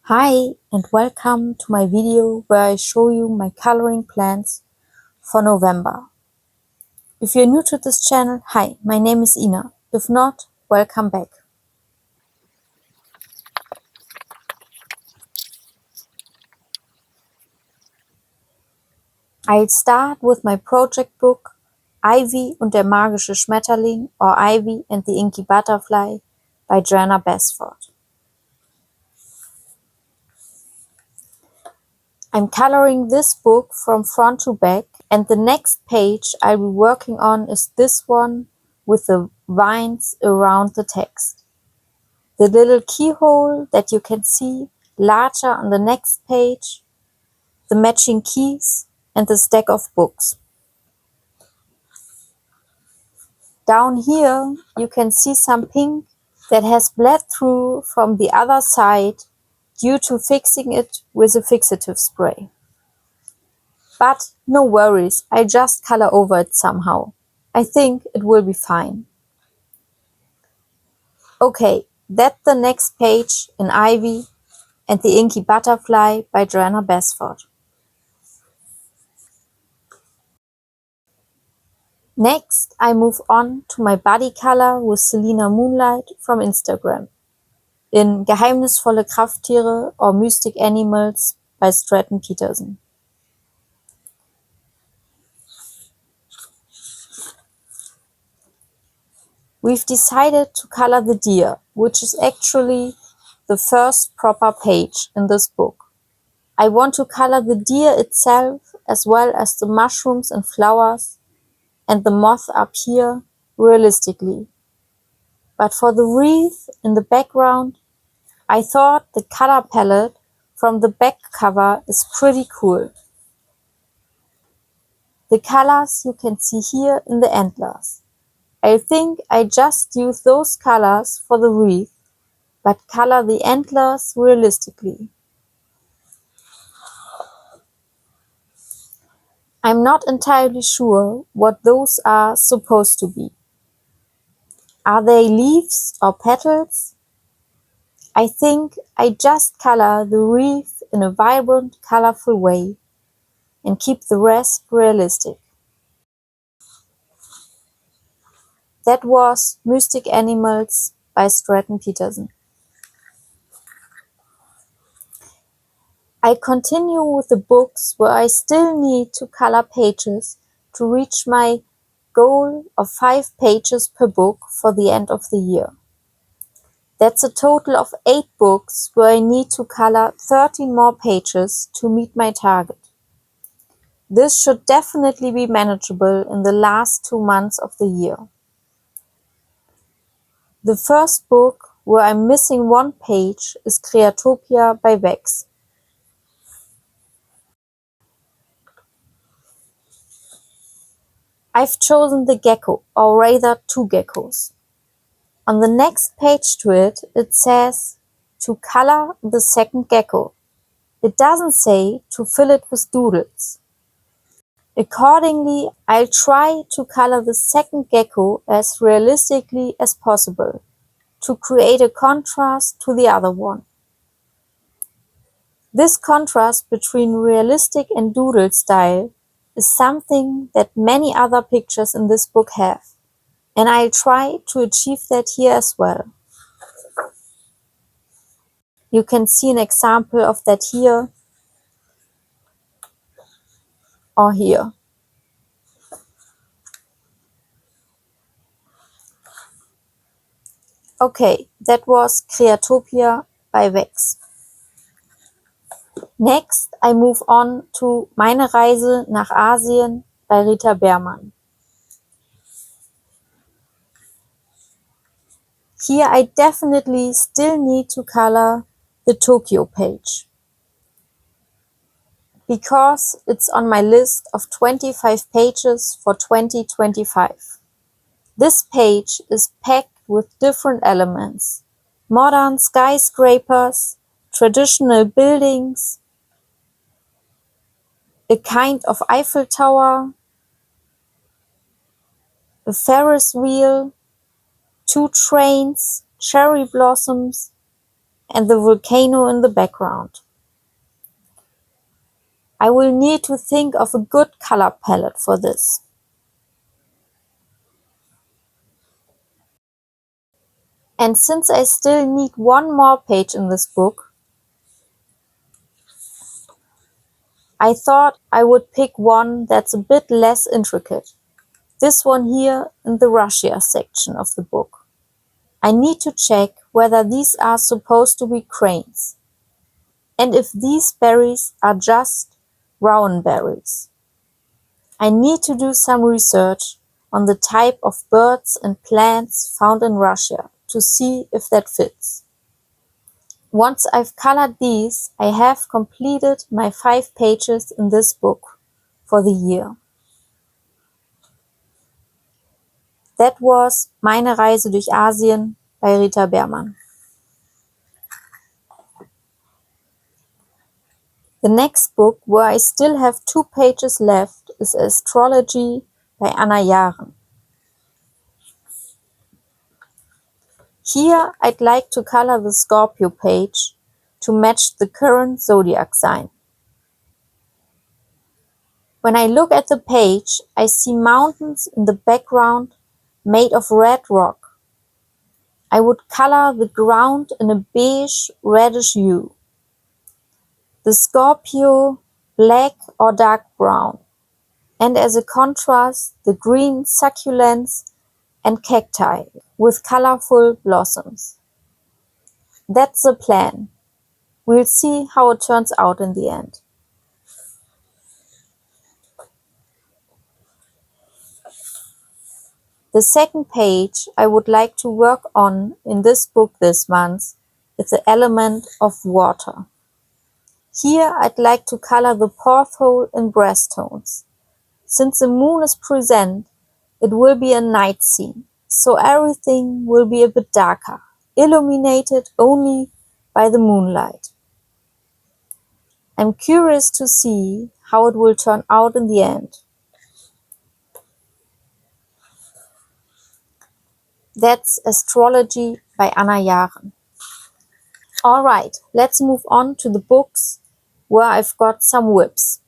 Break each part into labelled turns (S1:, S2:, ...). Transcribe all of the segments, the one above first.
S1: Hi and welcome to my video where I show you my coloring plans for November. If you're new to this channel, hi, my name is Ina. If not, welcome back. I'll start with my project book, Ivy und der magische Schmetterling, or Ivy and the Inky Butterfly by Joanna Basford. I'm coloring this book from front to back, and the next page I'll be working on is this one with the vines around the text. The little keyhole that you can see larger on the next page, the matching keys, and the stack of books. Down here you can see some pink that has bled through from the other side due to fixing it with a fixative spray. But no worries, I just color over it somehow. I think it will be fine. Okay, that's the next page in Ivy and the Inky Butterfly by Joanna Basford. Next, I move on to my body color with Selena Moonlight from Instagram in Geheimnisvolle Krafttiere or Mystic Animals by Stratton Peterson. We've decided to color the deer, which is actually the first proper page in this book. I want to color the deer itself as well as the mushrooms and flowers and the moth up here realistically. But for the wreath in the background, I thought the color palette from the back cover is pretty cool. The colors you can see here in the antlers. I think I just use those colors for the wreath, but color the antlers realistically. I'm not entirely sure what those are supposed to be. Are they leaves or petals? I think I just color the wreath in a vibrant, colorful way and keep the rest realistic. That was Mystic Animals by Stratton Peterson. I continue with the books where I still need to color pages to reach my goal of 5 pages per book for the end of the year. That's a total of 8 books where I need to color 13 more pages to meet my target. This should definitely be manageable in the last 2 months of the year. The first book where I'm missing 1 page is Creatopia by Vex. I've chosen the gecko, or rather 2 geckos. On the next page to it, it says to color the second gecko. It doesn't say to fill it with doodles. Accordingly, I'll try to color the second gecko as realistically as possible to create a contrast to the other one. This contrast between realistic and doodle style is something that many other pictures in this book have, and I'll try to achieve that here as well. You can see an example of that here or here. Okay, that was Creatopia by Vex. Next, I move on to Meine Reise nach Asien by Rita Behrmann. Here I definitely still need to color the Tokyo page, because it's on my list of 25 pages for 2025. This page is packed with different elements: modern skyscrapers, traditional buildings, a kind of Eiffel Tower, a Ferris wheel, 2 trains, cherry blossoms, and the volcano in the background. I will need to think of a good color palette for this. And since I still need one more page in this book, I thought I would pick one that's a bit less intricate. This one here in the Russia section of the book. I need to check whether these are supposed to be cranes, and if these berries are just rowan berries. I need to do some research on the type of birds and plants found in Russia to see if that fits. Once I've colored these, I have completed my 5 pages in this book for the year. That was Meine Reise durch Asien by Rita Beermann. The next book, where I still have 2 pages left, is Astrology by Anna Jaren. Here I'd like to color the Scorpio page to match the current zodiac sign. When I look at the page, I see mountains in the background made of red rock. I would color the ground in a beige reddish hue. The Scorpio black or dark brown, and as a contrast the green succulents and cacti with colorful blossoms. That's the plan. We'll see how it turns out in the end. The second page I would like to work on in this book this month is the element of water. Here I'd like to color the porthole in brass tones. Since the moon is present, it will be a night scene, so everything will be a bit darker, illuminated only by the moonlight. I'm curious to see how it will turn out in the end. That's Astrology by Anna Jaren. Alright, let's move on to the books where I've got some whips.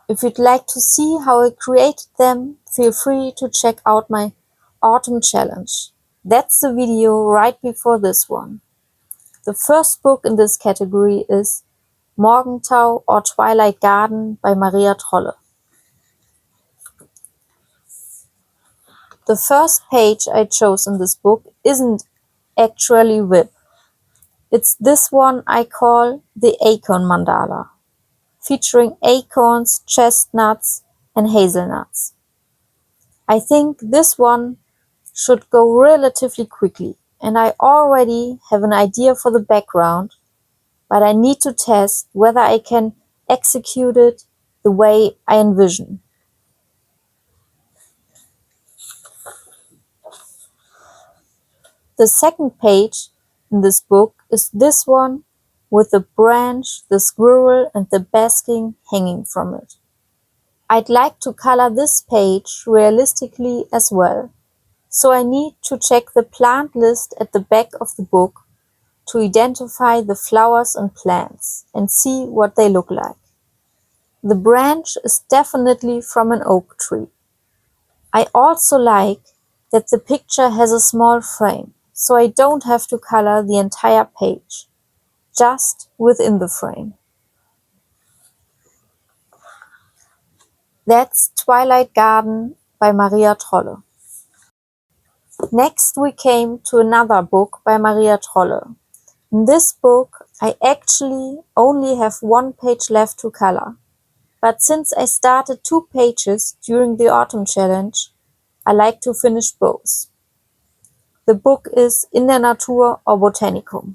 S1: If you'd like to see how I created them, feel free to check out my Autumn Challenge. That's the video right before this one. The first book in this category is Morgentau or Twilight Garden by Maria Trolle. The first page I chose in this book isn't actually whip. It's this one I call the Acorn Mandala, featuring acorns, chestnuts, and hazelnuts. I think this one should go relatively quickly, and I already have an idea for the background, but I need to test whether I can execute it the way I envision. The second page in this book is this one with the branch, the squirrel, and the basking hanging from it. I'd like to color this page realistically as well, so I need to check the plant list at the back of the book to identify the flowers and plants and see what they look like. The branch is definitely from an oak tree. I also like that the picture has a small frame, so I don't have to color the entire page, just within the frame. That's Twilight Garden by Maria Trolle. Next we came to another book by Maria Trolle. In this book I actually only have 1 page left to color, but since I started 2 pages during the Autumn Challenge, I like to finish both. The book is In der Natur or Botanicum.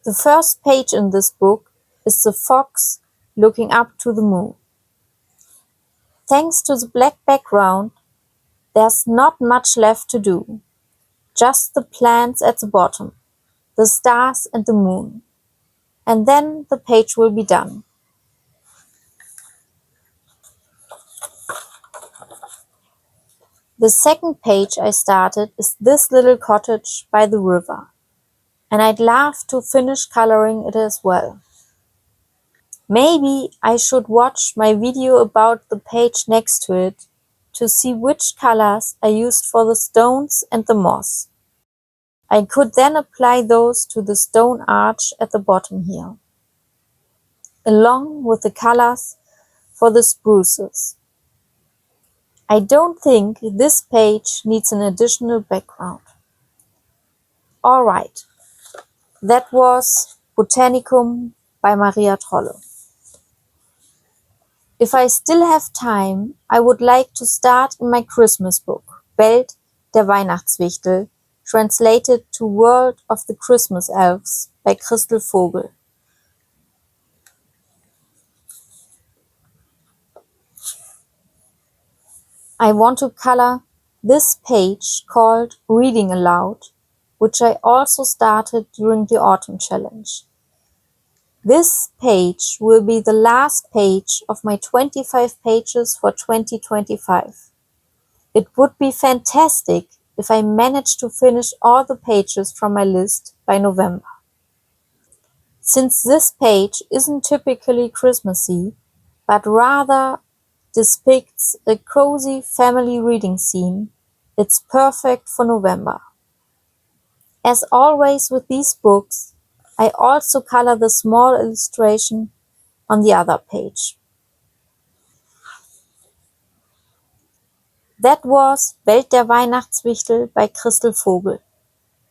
S1: The first page in this book is the fox looking up to the moon. Thanks to the black background, there's not much left to do. Just the plants at the bottom, the stars and the moon. And then the page will be done. The second page I started is this little cottage by the river, and I'd love to finish coloring it as well. Maybe I should watch my video about the page next to it to see which colors I used for the stones and the moss. I could then apply those to the stone arch at the bottom here, along with the colors for the spruces. I don't think this page needs an additional background. Alright, that was Botanicum by Maria Trolle. If I still have time, I would like to start in my Christmas book, Welt der Weihnachtswichtel, translated to World of the Christmas Elves by Christel Vogel. I want to color this page called Reading Aloud, which I also started during the Autumn Challenge. This page will be the last page of my 25 pages for 2025. It would be fantastic if I managed to finish all the pages from my list by November. Since this page isn't typically Christmassy, but rather depicts a cozy family reading scene, it's perfect for November. As always with these books, I also color the small illustration on the other page. That was Welt der Weihnachtswichtel by Christel Vogel.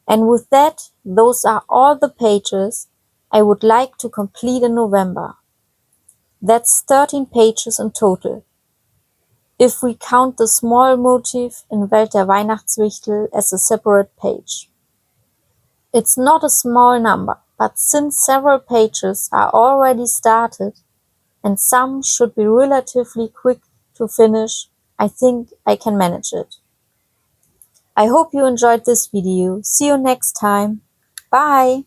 S1: And with that, those are all the pages I would like to complete in November. That's 13 pages in total, if we count the small motif in Welt der Weihnachtswichtel as a separate page. It's not a small number, but since several pages are already started and some should be relatively quick to finish, I think I can manage it. I hope you enjoyed this video. See you next time. Bye!